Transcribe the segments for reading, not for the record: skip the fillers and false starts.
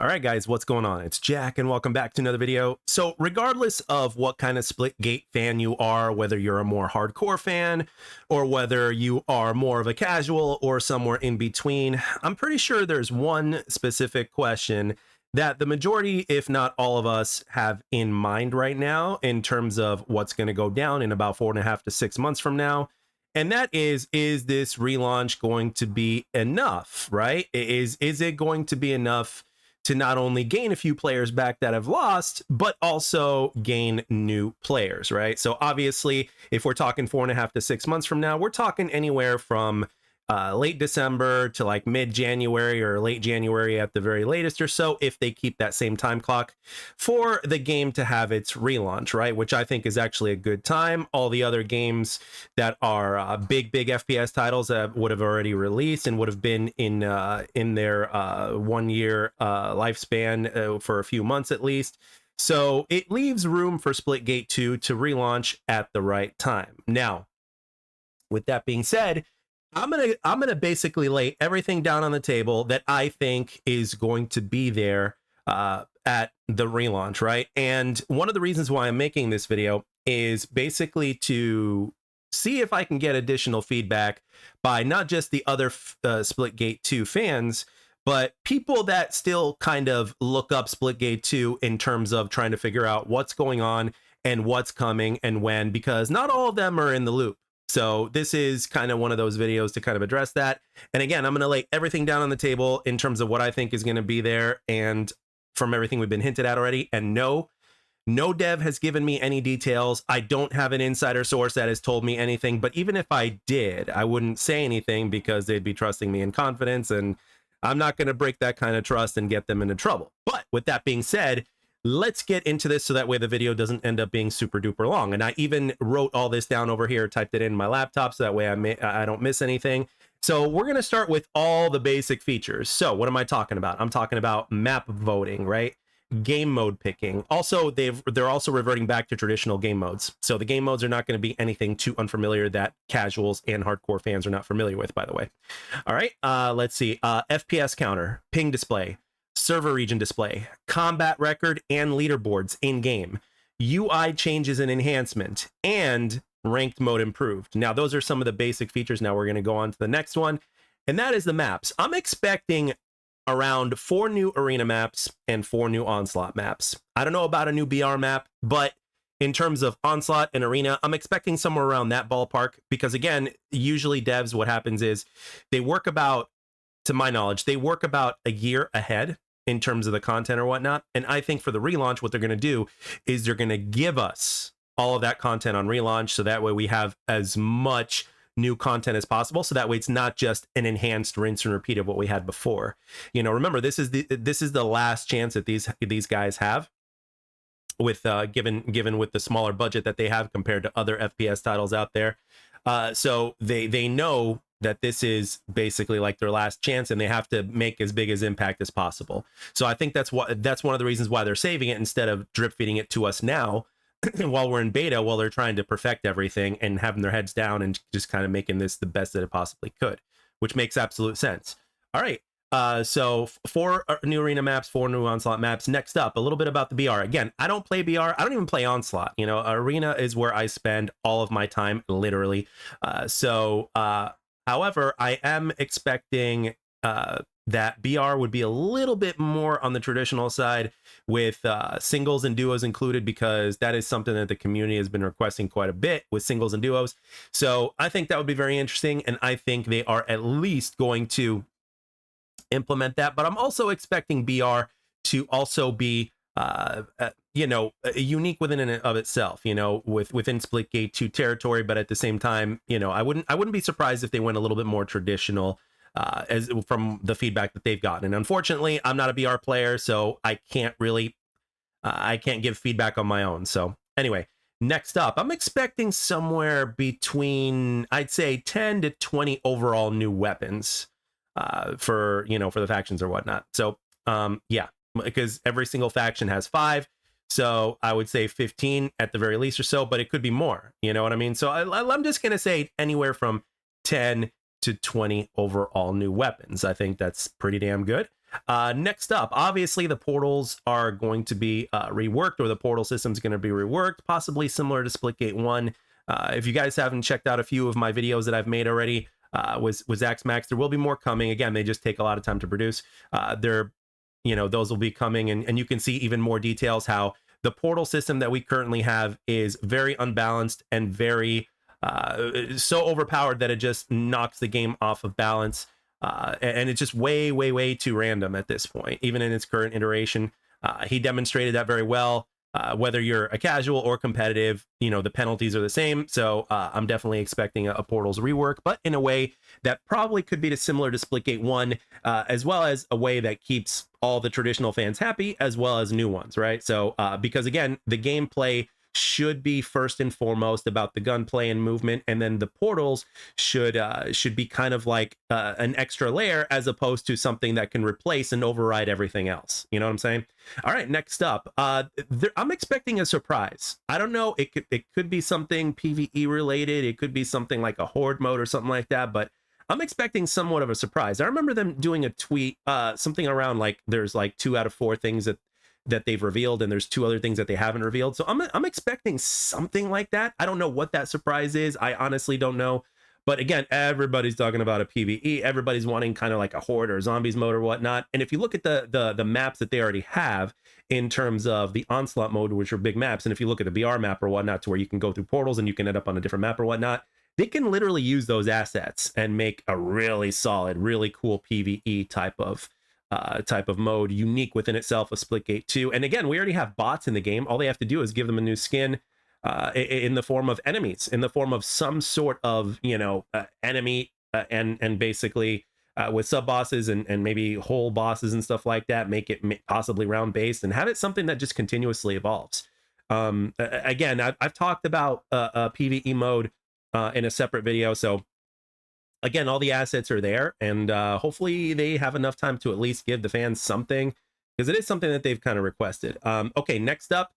All right, guys, what's going on? It's Jack, and welcome back to another video. So regardless of what kind of Splitgate fan you are, whether you're a more hardcore fan or whether you are more of a casual or somewhere in between, I'm pretty sure there's one specific question that the majority, if not all of us, have in mind right now in terms of what's going to go down in about 4.5 to 6 months from now. And that is this relaunch going to be enough, right? Is it going to be enough to not only gain a few players back that have lost, but also gain new players, right? So obviously, if we're talking 4.5 to 6 months from now, we're talking anywhere from late December to like mid-January or late January at the very latest or so, if they keep that same time clock for the game to have its relaunch, right? Which I think is actually a good time. All the other games that are big FPS titles that would have already released and would have been in their 1 year lifespan for a few months at least. So it leaves room for Splitgate 2 to relaunch at the right time. Now, with that being said, I'm gonna basically lay everything down on the table that I think is going to be there at the relaunch, right? And one of the reasons why I'm making this video is basically to see if I can get additional feedback by not just the other Splitgate 2 fans, but people that still kind of look up Splitgate 2 in terms of trying to figure out what's going on and what's coming and when, because not all of them are in the loop. So this is kind of one of those videos to kind of address that. And again, I'm going to lay everything down on the table in terms of what I think is going to be there. And from everything we've been hinted at already, and no dev has given me any details. I don't have an insider source that has told me anything, but even if I did, I wouldn't say anything because they'd be trusting me in confidence, and I'm not going to break that kind of trust and get them into trouble. But with that being said, let's get into this so that way the video doesn't end up being super duper long. And I even wrote all this down over here, typed it in my laptop so that way I don't miss anything. So we're going to start with all the basic features. So what am I talking about? I'm talking about map voting, right? Game mode picking. Also, they're also reverting back to traditional game modes. So the game modes are not going to be anything too unfamiliar that casuals and hardcore fans are not familiar with, by the way. All right, let's see. FPS counter, ping display, server region display, combat record, and leaderboards in-game, UI changes and enhancement, and ranked mode improved. Now, those are some of the basic features. Now we're going to go on to the next one, and that is the maps. I'm expecting around 4 new arena maps and 4 new onslaught maps. I don't know about a new BR map, but in terms of onslaught and arena, I'm expecting somewhere around that ballpark, because again, usually devs, what happens is they work about, to my knowledge, they work about a year ahead in terms of the content or whatnot. And I think for the relaunch, what they're going to do is they're going to give us all of that content on relaunch. So that way we have as much new content as possible. So that way it's not just an enhanced rinse and repeat of what we had before. You know, remember, this is the last chance that these guys have with given with the smaller budget that they have compared to other FPS titles out there. So they know that this is basically like their last chance, and they have to make as big as impact as possible. So I think that's one of the reasons why they're saving it instead of drip feeding it to us now while we're in beta, while they're trying to perfect everything and having their heads down and just kind of making this the best that it possibly could, which makes absolute sense. All right. So 4 new arena maps, 4 new onslaught maps. Next up, a little bit about the BR. Again, I don't play BR. I don't even play onslaught. You know, arena is where I spend all of my time, literally. However, I am expecting that BR would be a little bit more on the traditional side with singles and duos included, because that is something that the community has been requesting quite a bit with singles and duos. So I think that would be very interesting, and I think they are at least going to implement that. But I'm also expecting BR to also be unique within and of itself, you know, within Splitgate 2 territory. But at the same time, you know, I wouldn't be surprised if they went a little bit more traditional, as from the feedback that they've gotten. And unfortunately, I'm not a BR player, so I can't really I can't give feedback on my own. So anyway, next up, I'm expecting somewhere between, I'd say, 10 to 20 overall new weapons for the factions or whatnot. So yeah, because every single faction has 5. So I would say 15 at the very least or so, but it could be more, you know what I mean? So I'm just going to say anywhere from 10 to 20 overall new weapons. I think that's pretty damn good. Next up, obviously the portals are going to be reworked, or the portal system is going to be reworked, possibly similar to Splitgate 1. If you guys haven't checked out a few of my videos that I've made already, was Max, there will be more coming. Again, they just take a lot of time to produce. Those will be coming, and you can see even more details how the portal system that we currently have is very unbalanced and very so overpowered that it just knocks the game off of balance. And it's just way, way, way too random at this point, even in its current iteration. He demonstrated that very well. Whether you're a casual or competitive, the penalties are the same. So I'm definitely expecting a Portals rework, but in a way that probably could be similar to Splitgate 1, as well as a way that keeps all the traditional fans happy, as well as new ones, right? So because again, the gameplay should be first and foremost about the gunplay and movement, and then the portals should be kind of like an extra layer, as opposed to something that can replace and override everything else. You know what I'm saying? All right, next up, I'm expecting a surprise. I don't know, it could be something PvE related, it could be something like a horde mode or something like that, but I'm expecting somewhat of a surprise. I remember them doing a tweet, something around like there's like 2 out of 4 things that they've revealed, and there's 2 other things that they haven't revealed. So I'm expecting something like that. I don't know what that surprise is. I honestly don't know. But again, everybody's talking about a PvE. Everybody's wanting kind of like a horde or zombies mode or whatnot. And if you look at the maps that they already have in terms of the onslaught mode, which are big maps, and if you look at the BR map or whatnot, to where you can go through portals and you can end up on a different map or whatnot, they can literally use those assets and make a really solid, really cool PvE type of mode, unique within itself of Splitgate 2. And again, we already have bots in the game. All they have to do is give them a new skin in the form of enemies, in the form of some sort of enemy, and basically with sub bosses and maybe whole bosses and stuff like that, make it possibly round based and have it something that just continuously evolves. Again, I've talked about a PvE mode in a separate video, so again, all the assets are there, and hopefully they have enough time to at least give the fans something, because it is something that they've kind of requested. Okay, next up,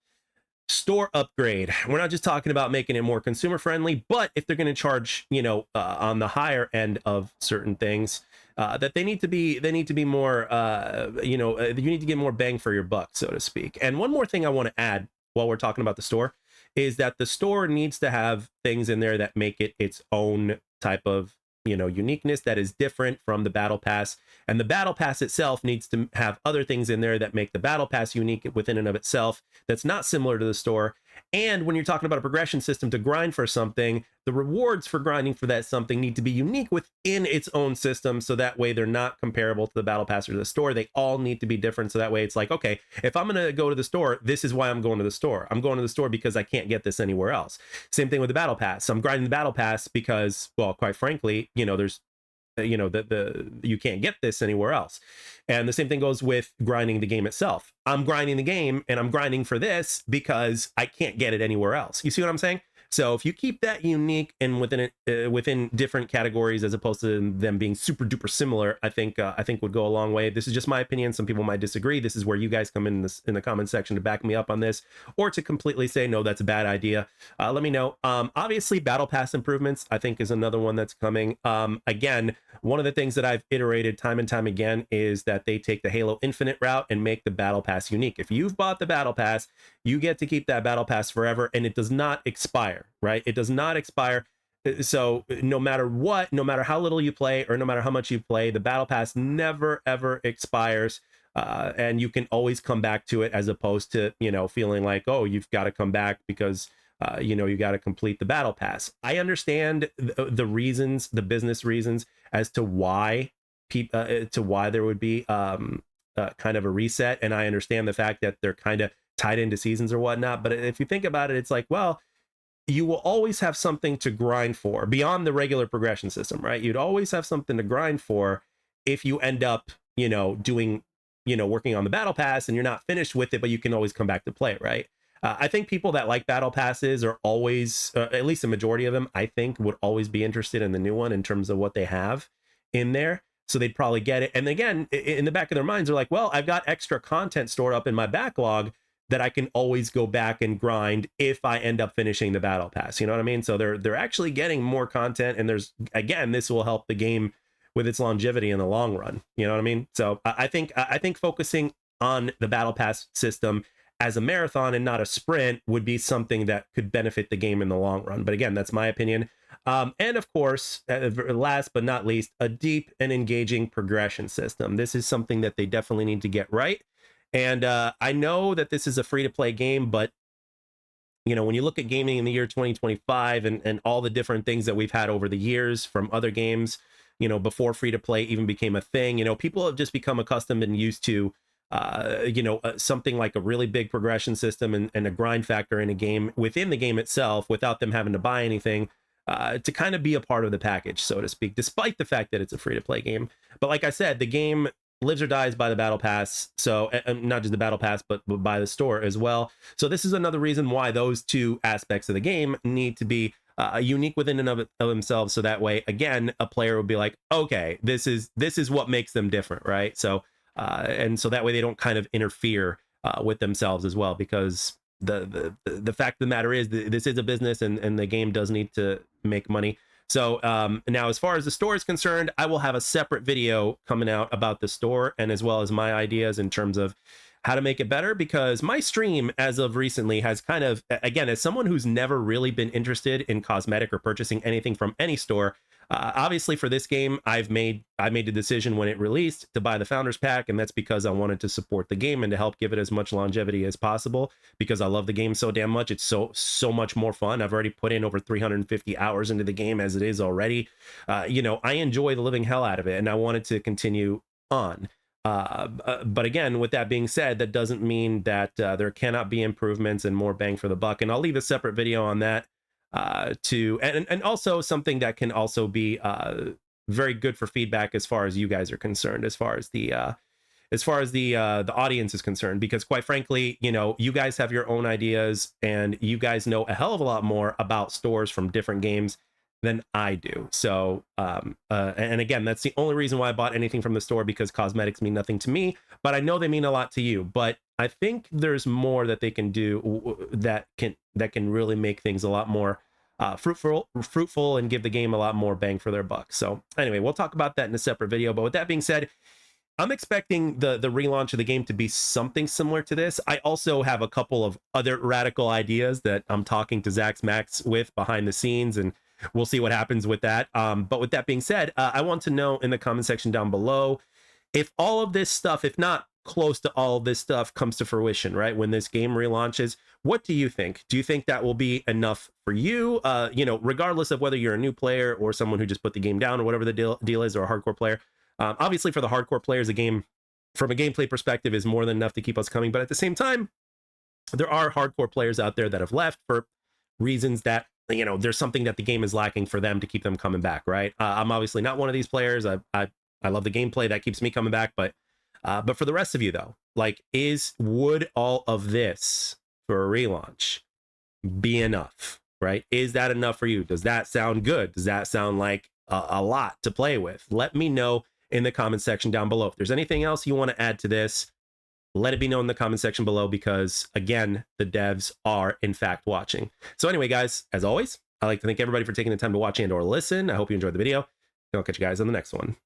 store upgrade. We're not just talking about making it more consumer friendly, but if they're going to charge, on the higher end of certain things, that they need to be more, you need to get more bang for your buck, so to speak. And one more thing I want to add while we're talking about the store is that the store needs to have things in there that make it its own type of uniqueness that is different from the battle pass, and the battle pass itself needs to have other things in there that make the battle pass unique within and of itself, that's not similar to the store. And when you're talking about a progression system to grind for something, the rewards for grinding for that something need to be unique within its own system, so that way they're not comparable to the battle pass or the store. They all need to be different, so that way it's like, okay, if I'm going to go to the store, this is why I'm going to the store. I'm going to the store because I can't get this anywhere else. Same thing with the battle pass. I'm grinding the battle pass because, well, quite frankly, there's you can't get this anywhere else. And the same thing goes with grinding the game itself. I'm grinding the game and I'm grinding for this because I can't get it anywhere else. You see what I'm saying? So if you keep that unique and within different categories, as opposed to them being super duper similar, I think would go a long way. This is just my opinion. Some people might disagree. This is where you guys come in the comment section to back me up on this, or to completely say no, that's a bad idea. Let me know. Obviously, battle pass improvements I think is another one that's coming. Again, one of the things that I've iterated time and time again is that they take the Halo Infinite route and make the battle pass unique. If you've bought the battle pass, you get to keep that battle pass forever, and it does not expire, right? It does not expire. So no matter what, no matter how little you play or no matter how much you play, the battle pass never ever expires. And you can always come back to it, as opposed to, feeling like, oh, you've got to come back because you got to complete the battle pass. I understand the reasons, the business reasons as to why there would be kind of a reset, and I understand the fact that they're kind of tied into seasons or whatnot. But if you think about it, it's like, well, you will always have something to grind for beyond the regular progression system, right? You'd always have something to grind for if you end up, doing, working on the battle pass and you're not finished with it, but you can always come back to play it, right? I think people that like battle passes are always, at least a majority of them, I think, would always be interested in the new one in terms of what they have in there. So they'd probably get it. And again, in the back of their minds, they're like, well, I've got extra content stored up in my backlog that I can always go back and grind if I end up finishing the battle pass. You know what I mean? So they're actually getting more content, and there's, again, this will help the game with its longevity in the long run. You know what I mean? So I think focusing on the battle pass system as a marathon and not a sprint would be something that could benefit the game in the long run. But again, that's my opinion. And of course, last but not least, a deep and engaging progression system. This is something that they definitely need to get right. And I know that this is a free-to-play game, but you know, when you look at gaming in the year 2025 and all the different things that we've had over the years from other games, you know, before free-to-play even became a thing, you know, people have just become accustomed and used to something like a really big progression system and a grind factor in a game within the game itself without them having to buy anything to kind of be a part of the package, so to speak, despite the fact that it's a free-to-play game. But like I said, the game lives or dies by the battle pass. So not just the battle pass, but by the store as well. So this is another reason why those two aspects of the game need to be unique within and of themselves. So that way, again, a player will be like, okay, this is what makes them different, right? So and so that way they don't kind of interfere with themselves as well, because the fact of the matter is this is a business and the game does need to make money. So now, as far as the store is concerned, I will have a separate video coming out about the store and as well as my ideas in terms of how to make it better, because my stream as of recently has kind of, again, as someone who's never really been interested in cosmetic or purchasing anything from any store, obviously for this game, I made the decision when it released to buy the Founders Pack, and that's because I wanted to support the game and to help give it as much longevity as possible, because I love the game so damn much. It's so much more fun. I've already put in over 350 hours into the game as it is already. You know, I enjoy the living hell out of it, and I wanted to continue on. But again, with that being said, that doesn't mean that there cannot be improvements and more bang for the buck. And I'll leave a separate video on that and also something that can also be very good for feedback as far as you guys are concerned, as far as the audience is concerned, because quite frankly, you know, you guys have your own ideas and you guys know a hell of a lot more about stores from different games than I do. So and again, that's the only reason why I bought anything from the store, because cosmetics mean nothing to me, but I know they mean a lot to you. But I think there's more that they can do that can really make things a lot more fruitful and give the game a lot more bang for their buck. So anyway, we'll talk about that in a separate video. But with that being said, I'm expecting the relaunch of the game to be something similar to this. I also have a couple of other radical ideas that I'm talking to Zax Max with behind the scenes, and we'll see what happens with that. But with that being said, I want to know in the comment section down below if all of this stuff, if not close to all of this stuff, comes to fruition, right? When this game relaunches, what do you think? Do you think that will be enough for you? You know, regardless of whether you're a new player or someone who just put the game down or whatever the deal is, or a hardcore player. Obviously, for the hardcore players, the game, from a gameplay perspective, is more than enough to keep us coming. But at the same time, there are hardcore players out there that have left for reasons that, you know, there's something that the game is lacking for them to keep them coming back, right? I'm obviously not one of these players. I love the gameplay that keeps me coming back, but for the rest of you though, like, would all of this for a relaunch be enough, right? Is that enough for you? Does that sound good? Does that sound like a lot to play with? Let me know in the comment section down below. If there's anything else you want to add to this, let it be known in the comment section below, because again, the devs are in fact watching. So anyway, guys, as always, I'd like to thank everybody for taking the time to watch and or listen. I hope you enjoyed the video, and I'll catch you guys on the next one.